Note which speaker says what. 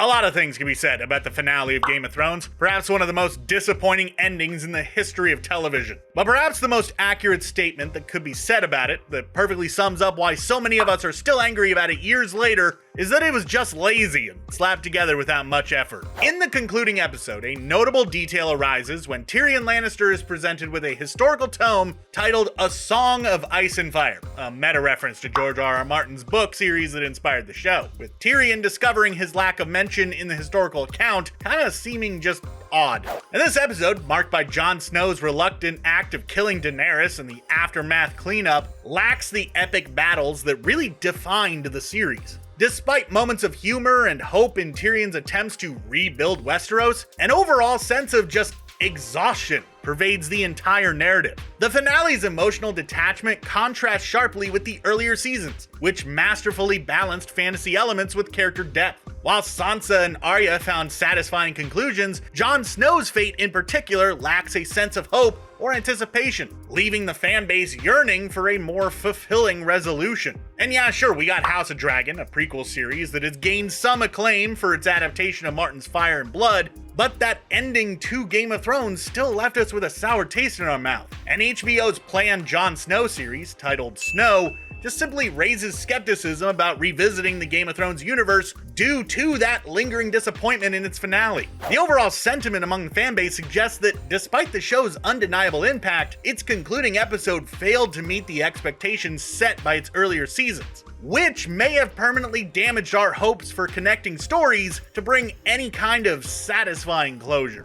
Speaker 1: A lot of things can be said about the finale of Game of Thrones, perhaps one of the most disappointing endings in the history of television. But perhaps the most accurate statement that could be said about it, that perfectly sums up why so many of us are still angry about it years later, is that it was just lazy and slapped together without much effort. In the concluding episode, a notable detail arises when Tyrion Lannister is presented with a historical tome titled A Song of Ice and Fire, a meta-reference to George R.R. Martin's book series that inspired the show, with Tyrion discovering his lack of mention in the historical account kinda seeming just odd. And this episode, marked by Jon Snow's reluctant act of killing Daenerys and the aftermath cleanup, lacks the epic battles that really defined the series. Despite moments of humor and hope in Tyrion's attempts to rebuild Westeros, an overall sense of just exhaustion pervades the entire narrative. The finale's emotional detachment contrasts sharply with the earlier seasons, which masterfully balanced fantasy elements with character depth. While Sansa and Arya found satisfying conclusions, Jon Snow's fate in particular lacks a sense of hope or anticipation, leaving the fanbase yearning for a more fulfilling resolution. And yeah, sure, we got House of Dragon, a prequel series that has gained some acclaim for its adaptation of Martin's Fire and Blood, but that ending to Game of Thrones still left us with a sour taste in our mouth. And HBO's planned Jon Snow series, titled Snow, just simply raises skepticism about revisiting the Game of Thrones universe due to that lingering disappointment in its finale. The overall sentiment among the fanbase suggests that despite the show's undeniable impact, its concluding episode failed to meet the expectations set by its earlier seasons, which may have permanently damaged our hopes for connecting stories to bring any kind of satisfying closure.